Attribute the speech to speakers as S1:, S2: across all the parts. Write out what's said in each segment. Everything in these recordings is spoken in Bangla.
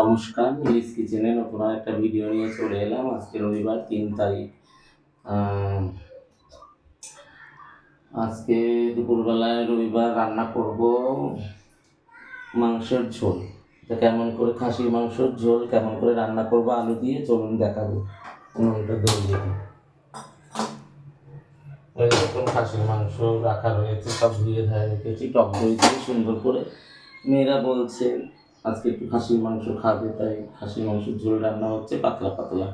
S1: নমস্কার, মিলিস কিচেনে নতুন একটা ভিডিও নিয়ে চলে এলাম। আজকে রবিবার 3 তারিখ। আজকে দুপুরবেলায় রবিবার রান্না করব মাংসের ঝোল। তো কেমন করে খাসির মাংসের ঝোল কেমন করে রান্না করব আলু দিয়ে, চলুন দেখাবো। উনুনটা ধরিয়ে দিই। এরকম খাসির মাংস রাখা রয়েছে, সব ধুয়ে ধারে রেখেছি টক দই দিয়ে সুন্দর করে। মেয়েরা বলছে আজকে একটু খাসির মাংস খাবে, তাই খাসির মাংসের ঝোল রান্না হচ্ছে পাতলা পাতলা।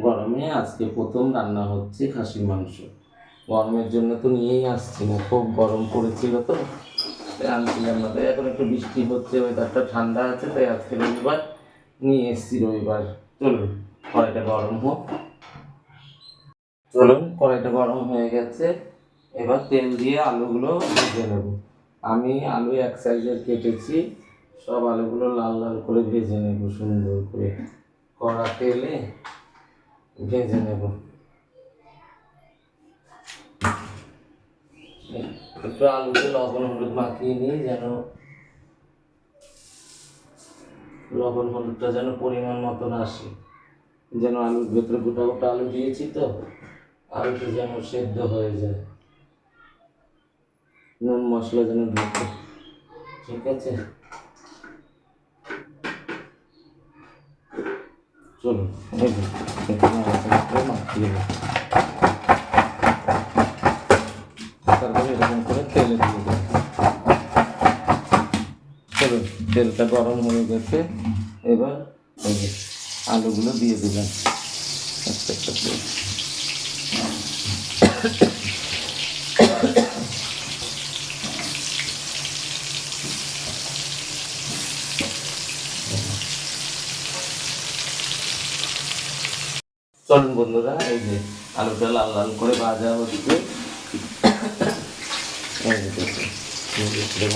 S1: গরমে আজকে প্রথম রান্না হচ্ছে খাসির মাংস। গরমের জন্য তো নিয়েই আসছি না, খুব গরম পড়েছিল তো আনছিলাম না। তাই এখন একটু বৃষ্টি হচ্ছে, ওয়েদারটা ঠান্ডা আছে, তাই আজকে রবিবার নিয়ে এসছি রবিবার। চলুন কড়াইটা গরম হোক। চলুন কড়াইটা গরম হয়ে গেছে, এবার তেল দিয়ে আলুগুলো ভেজে নেব। আমি আলু এক সাইজের কেটেছি, সব আলুগুলো লাল লাল করে ভেজে নেব সুন্দর করে কড়া তেলে ভেজে নেব। একটু আলুতে লবণ হলুদ মাখিয়ে নিই, যেন লবণ হলুদটা যেন পরিমাণ মতন আসে, যেন আলুর ভেতরে গোটা গোটা আলু দিয়েছি তো আলুটা যেন সেদ্ধ হয়ে যায়, নুন মশলা যেন ঢুকে। ঠিক আছে, চলুন মাখিয়ে নেব। তারপরে এরকম করে তেলে দিয়ে দেব। চলুন তেলটা গরম হয়ে গেছে, এবার আলুগুলো দিয়ে দিলাম একটা একটা করে। চলুন বন্ধুরা, এই যে আলুটা লাল লাল করে ভাজা হচ্ছে,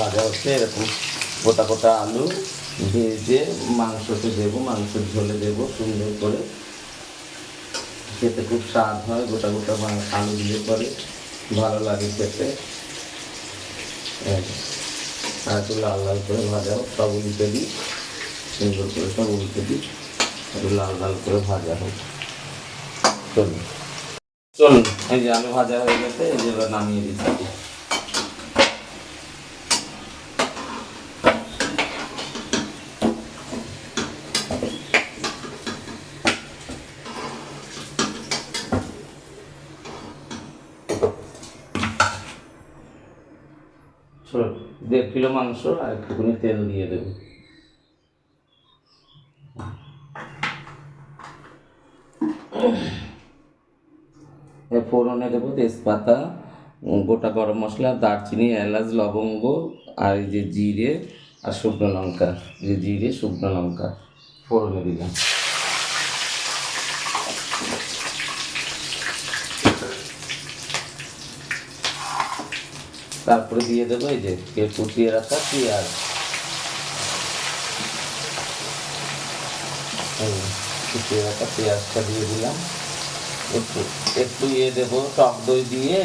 S1: ভাজা হচ্ছে। এরকম গোটা গোটা আলু ভেজে মাংসতে দেবো, মাংসের ঝোলে দেবো সুন্দর করে। খেতে খুব স্বাদ হয়, গোটা গোটা আলু দিয়ে পরে ভালো লাগে খেতে। আর একটু লাল লাল করে ভাজা হোক, সব উল্টে দিই সুন্দর করে, সব উল্টে দিই, একটু লাল লাল করে ভাজা হোক। চলুন চলুন, এই যে আলু ভাজা হয়ে গেছে, এই যে এবার নামিয়ে দিচ্ছি। চলুন 1.5 কিলো মাংস আর একটুখানি তেল দিয়ে দেবো। ফোড়নে দেবো তেজপাতা, গোটা গরম মশলা, দারচিনি, এলাচ, লবঙ্গ, আর এই যে জিরে আর শুকনো লঙ্কা, যে জিরে শুকনো লঙ্কা ফোড়নে দিলাম। তারপরে দিয়ে দেবো এই যে কুচিয়ে রাখা পেঁয়াজ, কুচিয়ে রাখা পেঁয়াজটা দিয়ে দিলাম। একটু একটু দেবো টক দই দিয়ে,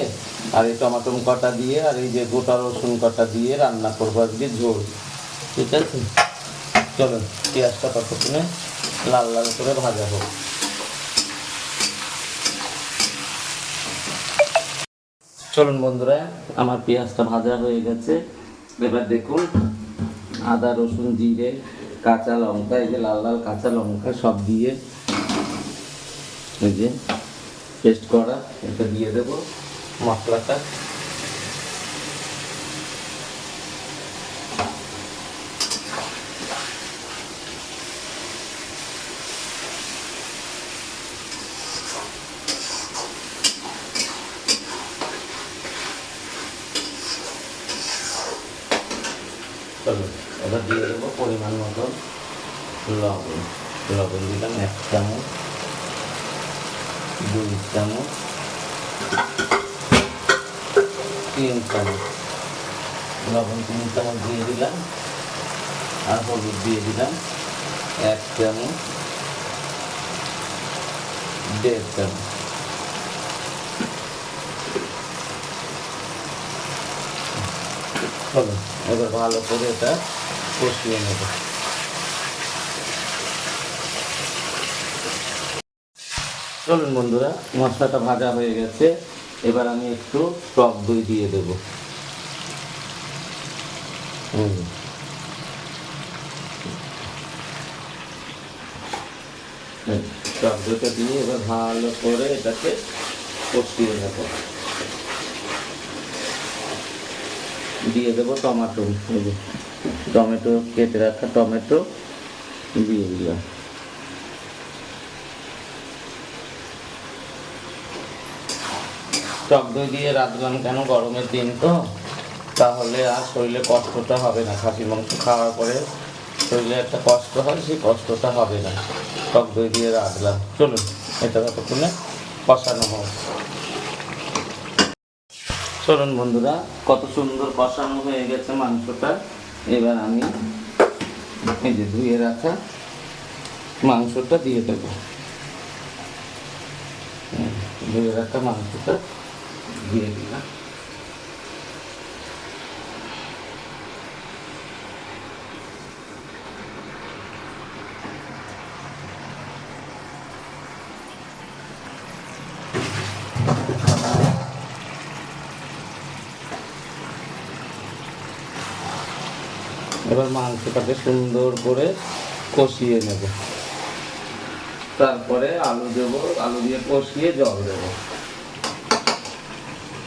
S1: আর এই টমাটো কটা দিয়ে, আর এই যে গোটা রসুন কটা দিয়ে রান্না করবো আজকে ঝোল। ঠিক আছে, চলো পেঁয়াজটা ততক্ষণে লাল লাল করে ভাজা হোক। চলুন বন্ধুরা, আমার পেঁয়াজটা ভাজা হয়ে গেছে। এবার দেখুন আদা রসুন জিরে কাঁচা লঙ্কা, এই যে লাল লাল কাঁচা লঙ্কা সব দিয়ে এই যে পেস্ট করা, এটা দিয়ে দেবো মশলাটা। চলো এবার দিয়ে দেবো পরিমাণ মতো লবণ। লবণ দিলাম 1 চামচ, 2 চামচ, 3 চামচ লবণ, 3 চামচ দিয়ে দিলাম। আর হলুদ দিয়ে দিলাম 1 চামচ, 1.5 চামচ। চলো এবার ভালো করে এটা কষিয়ে নেব। চলুন বন্ধুরা, মশলাটা ভাজা হয়ে গেছে। এবার আমি একটু টক দই দিয়ে দেবো। টক দইটা দিয়ে এবার ভালো করে এটাকে কষিয়ে নেব। দিয়ে দেবো টমেটো, টমেটো কেটে রাখা টমেটো দিয়ে দিলাম। টক দই দিয়ে রাঁধলাম কেন, গরমের দিন তো, তাহলে আর শরীরে কষ্টটা হবে না। খাসির মাংস খাওয়ার পরে শরীরে একটা কষ্ট হয়, সেই কষ্টটা হবে না। টক দই দিয়ে রাঁধলাম। চলুন এটা ততক্ষণে কষানো হোক। চলুন বন্ধুরা, কত সুন্দর কষানো হয়ে গেছে মাংসটা। এবার আমি এই যে ধুয়ে রাখা মাংসটা দিয়ে দেবো। ধুয়ে রাখা মাংসটা দিয়ে দিলাম। এবার মাংসটাকে সুন্দর করে কষিয়ে নেব। তারপরে আলু দেবো, আলু দিয়ে কষিয়ে জল দেবো।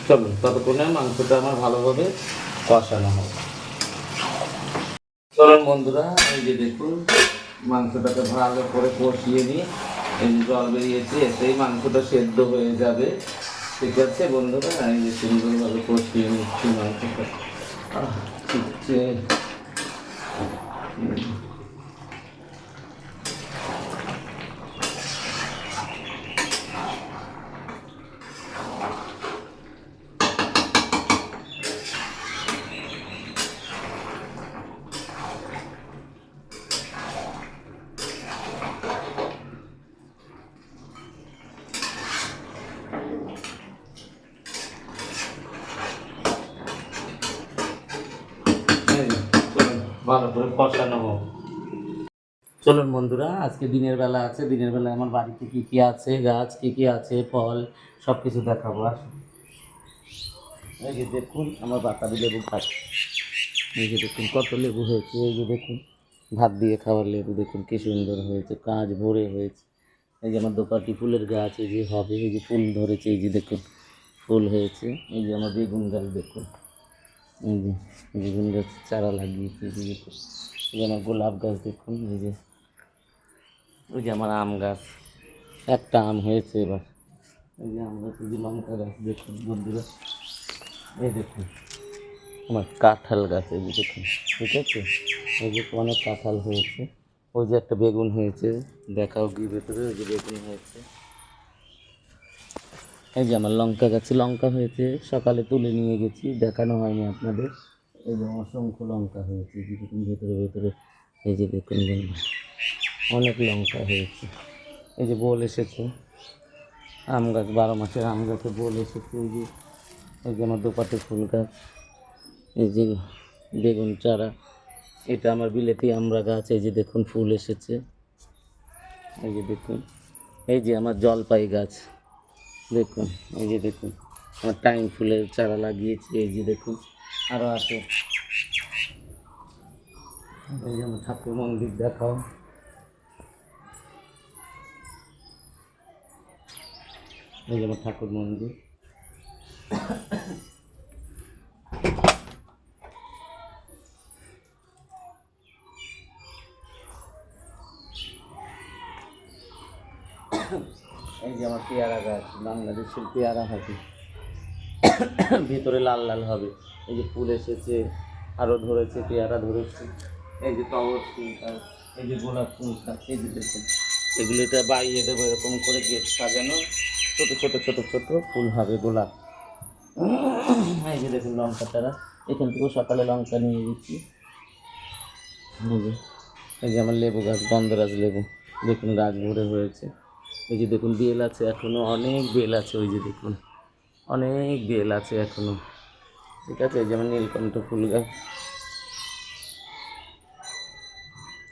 S1: চলুন ততক্ষণে মাংসটা আমার ভালোভাবে কষানো হবে। চলুন বন্ধুরা, এই যে দেখুন মাংসটাকে ভালো করে কষিয়ে নিয়ে এই যে জল বেরিয়েছে, এতেই মাংসটা সেদ্ধ হয়ে যাবে। ঠিক আছে বন্ধুরা, এই যে সুন্দরভাবে কষিয়ে নিচ্ছি মাংসটা। ঠিক আছে। ভালো করে কষানো হোক। চলুন বন্ধুরা, আজকে দিনের বেলা আছে, দিনের বেলায় আমার বাড়িতে কী কী আছে, গাছ কী কী আছে, ফল সব কিছু দেখাবো। আসুন। এই যে দেখুন আমার বাতাবি লেবু গাছ। এই যে দেখুন কত লেবু হয়েছে। এই যে দেখুন ভাত দিয়ে খাওয়ার লেবু, দেখুন কী সুন্দর হয়েছে, কাঁচ ভরে হয়েছে। এই যে আমার দোপাটি ফুলের গাছ, এই যে হবে, এই যে ফুল ধরেছে, এই যে দেখুন ফুল হয়েছে। এই যে আমার বেগুন গাছ দেখুন, এই যে বেগুন গাছ চারা লাগিয়েছি। এই যে দেখুন, এই যে আমার গোলাপ গাছ দেখুন, এই যে ওই যে আমার আম গাছ, একটা আম হয়েছে এবার। এই যে আম গাছ, এই যে লঙ্কা গাছ দেখুন বন্ধুরা। এই দেখুন আমার কাঁঠাল গাছ, এই যে দেখুন, ঠিক আছে। এই যে অনেক কাঁঠাল হয়েছে। ওই যে একটা বেগুন হয়েছে, দেখাও কি ভেতরে, ওই যে বেগুন হয়েছে। এই যে আমার লঙ্কা গাছে লঙ্কা হয়েছে, সকালে তুলে নিয়ে গেছি, দেখানো হয়নি আপনাদের। এই যে অসংখ্য লঙ্কা হয়েছে, এই যে দেখুন ভেতরে ভেতরে, এই যে দেখুন অনেক লঙ্কা হয়েছে। এই যে বোল এসেছে, আম গাছ, 12 মাসের আম গাছে বোল এসেছে। এই যে আমার দোপাটি ফুল গাছ, এই যে বেগুন চারা, এটা আমার বিলেতি আমড়া গাছ। এই যে দেখুন ফুল এসেছে, এই যে দেখুন। এই যে আমার জলপাই গাছ দেখুন, এই যে দেখুন আমার টাইম ফুলের চারা লাগিয়েছি। এই যে দেখুন আরও আছে। এই যে আমার ঠাকুর মন্দির দেখাও। এই যে আমার ঠাকুর মন্দির। এই যে আমার পেয়ারা গাছ, বাংলাদেশের পেয়ারা হবে, ভিতরে লাল লাল হবে। এই যে ফুল এসেছে, আরও ধরেছে, পেয়ারা ধরেছে। এই যে টগর ফুল গাছ, এই যে গোলাপ ফুল গাছ, এই যে দেখুন এগুলো এটা বাইয়ে দেবো, এরকম করে গেট সাজানো, ছোটো ছোটো ছোটো ছোটো ফুল হবে গোলাপ। এই যে দেখুন লঙ্কা চারা, এখান থেকেও সকালে লঙ্কা নিয়ে গেছি। এই যে আমার লেবু গাছ, গন্ধরাজ লেবু, দেখুন গাছ ভরে হয়েছে। এই যে দেখুন বেল আছে, এখনও অনেক বেল আছে, ওই যে দেখুন অনেক বেল আছে এখনও, ঠিক আছে। এই যেমন নীলকণ্ঠ ফুল গাছ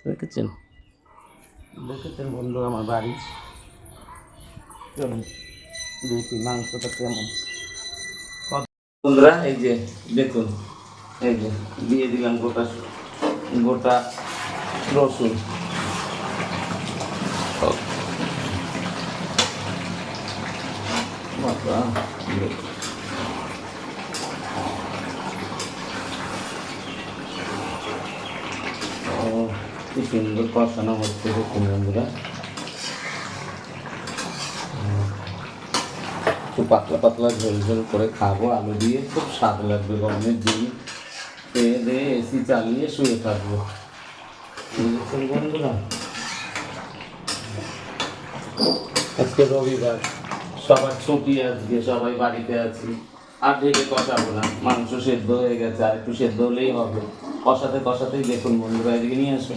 S1: দেখেছেন, দেখেছেন বন্ধু আমার বাড়ি। চলুন দেখি মাংসটা কেমন। বন্ধুরা এই যে দেখুন, এই যে দিয়ে দিলাম গোটা গোটা রসুন। কি সুন্দর কষানো হচ্ছে দেখুন বন্ধুরা। খুব পাতলা পাতলা ঝোল ঝোল করে খাবো আলু দিয়ে, খুব স্বাদ লাগবে গরমের দিন। খেয়ে দিয়ে এসি চালিয়ে শুয়ে থাকবো, বুঝেছেন বন্ধুরা। আজকে রবিবার, সবার ছুটি, আজকে সবাই বাড়িতে আছি। আর ঢেকে কষাবো না, মাংস সেদ্ধ হয়ে গেছে, আর একটু সেদ্ধ হলেই হবে। কষাতে কষাতেই দেখুন বন্ধুরা, এদিকে নিয়ে আসো।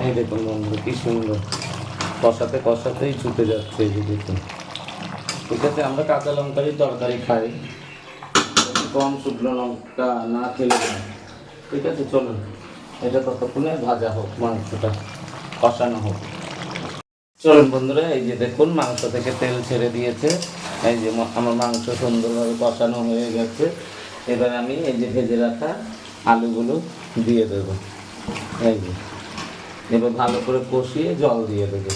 S1: এই দেখুন বন্ধুরা কি সুন্দর, কষাতে কষাতেই ছুটে যাচ্ছে, এই যে দেখুন। ঠিক আছে, আমরা কাঁচা লঙ্কারই তরকারি খাই, কম শুকনো লঙ্কা না খেলে না। ঠিক আছে, চলুন এটা ততক্ষণে ভাজা হোক, মাংসটা কষানো হোক। চলুন বন্ধুরা, এই যে দেখুন মাংস থেকে তেল ছেড়ে দিয়েছে। এই যে আমার মাংস সুন্দরভাবে কষানো হয়ে গেছে। এবার আমি এই যে ভেজে রাখা আলুগুলো দিয়ে দেবো। এই যে এবার ভালো করে কষিয়ে জল দিয়ে দেবো।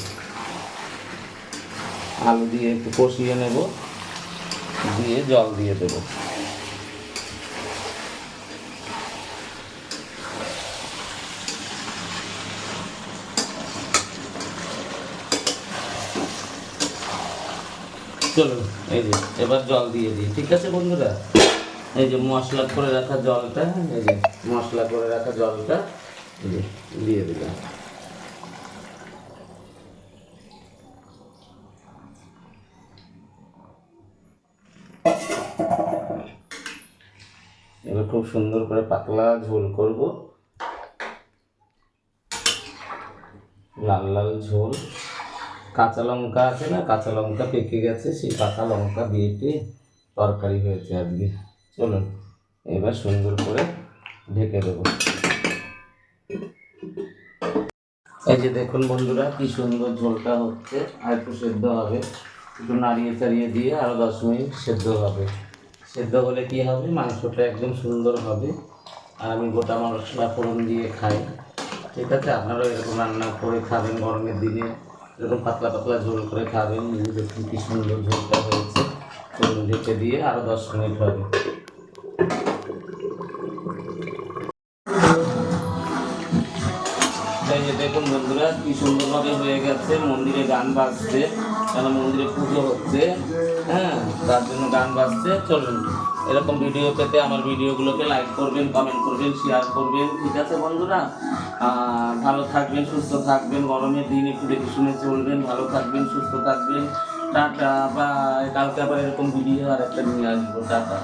S1: আলু দিয়ে একটু কষিয়ে নেব, দিয়ে জল দিয়ে দেবো। চলুন এই যে এবার জল দিয়ে দিই। ঠিক আছে বন্ধুরা, এই যে মশলা করে রাখা জলটা, এই যে মশলা করে রাখা জলটা এই যে দিয়ে দিলাম। এবার খুব সুন্দর করে পাতলা ঝোল করব, লাল লাল ঝোল। কাঁচা লঙ্কা আছে না, কাঁচা লঙ্কা পেকে গেছে, সেই কাঁচা লঙ্কা বেটে তরকারি হয়েছে আজকে। চলুন এবার সুন্দর করে ঢেকে দেবো। এই যে দেখুন বন্ধুরা কি সুন্দর ঝোলটা হচ্ছে, আর একটু সেদ্ধ হবে, একটু নাড়িয়ে চাড়িয়ে দিয়ে আরও 10 মিনিট সেদ্ধ হবে। সেদ্ধ হলে কি হবে, মাংসটা একদম সুন্দর হবে। আর আমি গোটা মশলা ফোড়ন দিয়ে খাই। ঠিক আছে, আপনারাও এরকম রান্না করে খাবেন গরমের দিনে, এরকম পাতলা পাতলা ঝোল করে খাবেন। দেখুন কি সুন্দর ঝোলটা হয়েছে। চলুন ঢেকে দিয়ে আরও 10 মিনিট হবে। এই যে দেখুন বন্ধুরা কি সুন্দরভাবে হয়ে গেছে। মন্দিরে গান বাজছে, কেন মন্দিরে পুজো হচ্ছে, হ্যাঁ, তার জন্য গান বাজছে। চলুন এরকম ভিডিও পেতে আমার ভিডিওগুলোকে লাইক করবেন, কমেন্ট করবেন, শেয়ার করবেন। ঠিক আছে বন্ধুরা, ভালো থাকবেন, সুস্থ থাকবেন। গরমের দিন একটু দেখে শুনে চলবেন, ভালো থাকবেন, সুস্থ থাকবেন। Tata, bye. কালকে আবার এরকম ভিডিও আর একটা নিয়ে আসবো। টাটা।